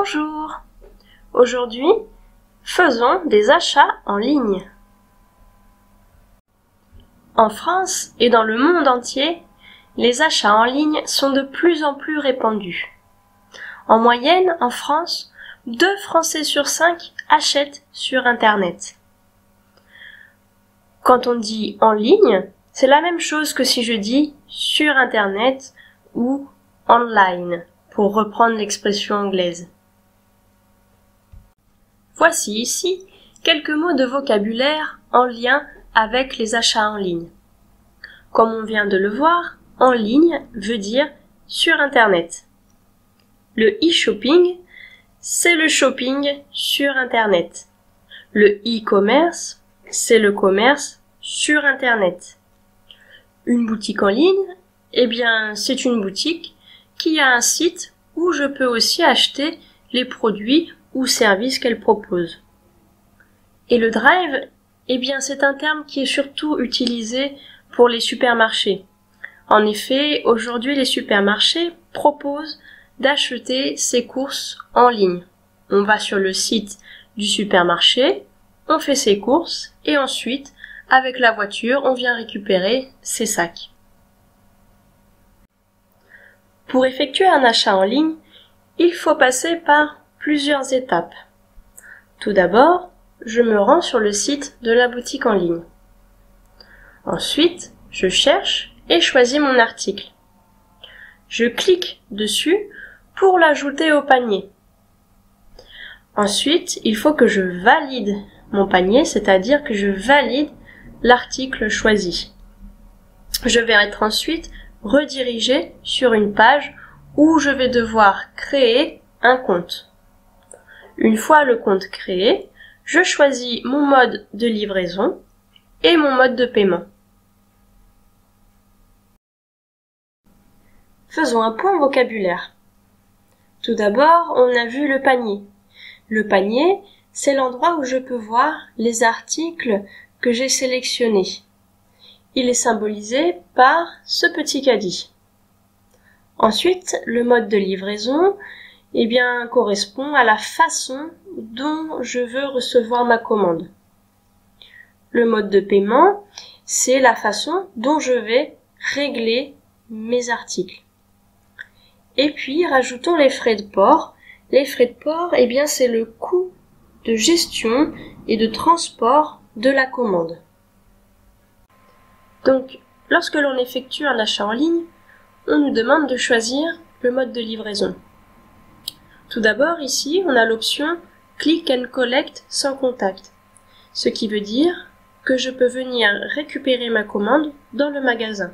Bonjour! Aujourd'hui, faisons des achats en ligne. En France et dans le monde entier, les achats en ligne sont de plus en plus répandus. En moyenne, en France, 2 Français sur 5 achètent sur Internet. Quand on dit en ligne, c'est la même chose que si je dis sur Internet ou online, pour reprendre l'expression anglaise. Voici ici quelques mots de vocabulaire en lien avec les achats en ligne. Comme on vient de le voir, en ligne veut dire sur Internet. Le e-shopping, c'est le shopping sur Internet. Le e-commerce, c'est le commerce sur Internet. Une boutique en ligne, eh bien, c'est une boutique qui a un site où je peux aussi acheter les produits ou services qu'elle propose. Et le drive, eh bien, c'est un terme qui est surtout utilisé pour les supermarchés. En effet, aujourd'hui, les supermarchés proposent d'acheter ses courses en ligne. On va sur le site du supermarché, on fait ses courses et ensuite, avec la voiture, on vient récupérer ses sacs. Pour effectuer un achat en ligne, il faut passer par plusieurs étapes. Tout d'abord, je me rends sur le site de la boutique en ligne. Ensuite, je cherche et choisis mon article. Je clique dessus pour l'ajouter au panier. Ensuite, il faut que je valide mon panier, c'est-à-dire que je valide l'article choisi. Je vais être ensuite redirigé sur une page où je vais devoir créer un compte. Une fois le compte créé, je choisis mon mode de livraison et mon mode de paiement. Faisons un point vocabulaire. Tout d'abord, on a vu le panier. Le panier, c'est l'endroit où je peux voir les articles que j'ai sélectionnés. Il est symbolisé par ce petit caddie. Ensuite, le mode de livraison, eh bien, correspond à la façon dont je veux recevoir ma commande. Le mode de paiement, c'est la façon dont je vais régler mes articles. Et puis, rajoutons les frais de port. Les frais de port, eh bien, c'est le coût de gestion et de transport de la commande. Donc, lorsque l'on effectue un achat en ligne, on nous demande de choisir le mode de livraison. Tout d'abord, ici, on a l'option Click and Collect sans contact, ce qui veut dire que je peux venir récupérer ma commande dans le magasin.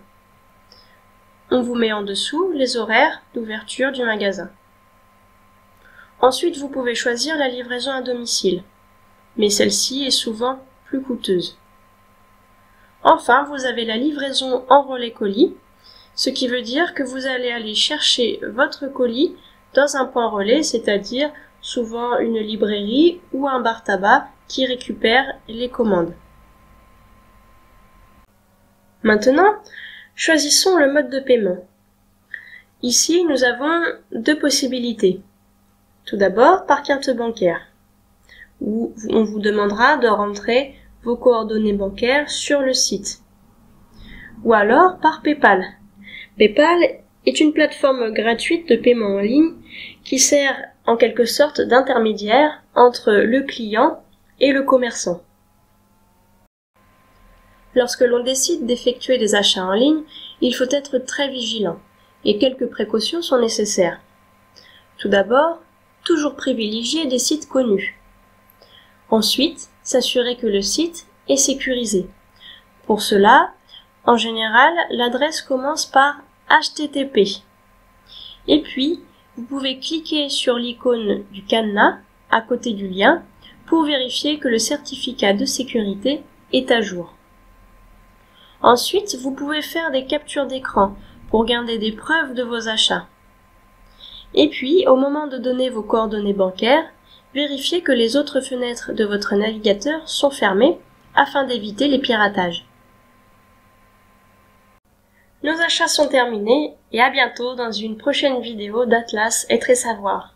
On vous met en dessous les horaires d'ouverture du magasin. Ensuite, vous pouvez choisir la livraison à domicile, mais celle-ci est souvent plus coûteuse. Enfin, vous avez la livraison en relais colis, ce qui veut dire que vous allez aller chercher votre colis dans un point relais, c'est-à-dire souvent une librairie ou un bar tabac qui récupère les commandes. Maintenant, choisissons le mode de paiement. Ici, nous avons 2 possibilités. Tout d'abord, par carte bancaire, où on vous demandera de rentrer vos coordonnées bancaires sur le site. Ou alors par PayPal. PayPal est une plateforme gratuite de paiement en ligne qui sert en quelque sorte d'intermédiaire entre le client et le commerçant. Lorsque l'on décide d'effectuer des achats en ligne, il faut être très vigilant et quelques précautions sont nécessaires. Tout d'abord, toujours privilégier des sites connus. Ensuite, s'assurer que le site est sécurisé. Pour cela, en général, l'adresse commence par HTTP. Et puis, vous pouvez cliquer sur l'icône du cadenas à côté du lien pour vérifier que le certificat de sécurité est à jour. Ensuite, vous pouvez faire des captures d'écran pour garder des preuves de vos achats. Et puis, au moment de donner vos coordonnées bancaires, vérifiez que les autres fenêtres de votre navigateur sont fermées afin d'éviter les piratages. Nos achats sont terminés et à bientôt dans une prochaine vidéo d'Atlas Être et Savoir.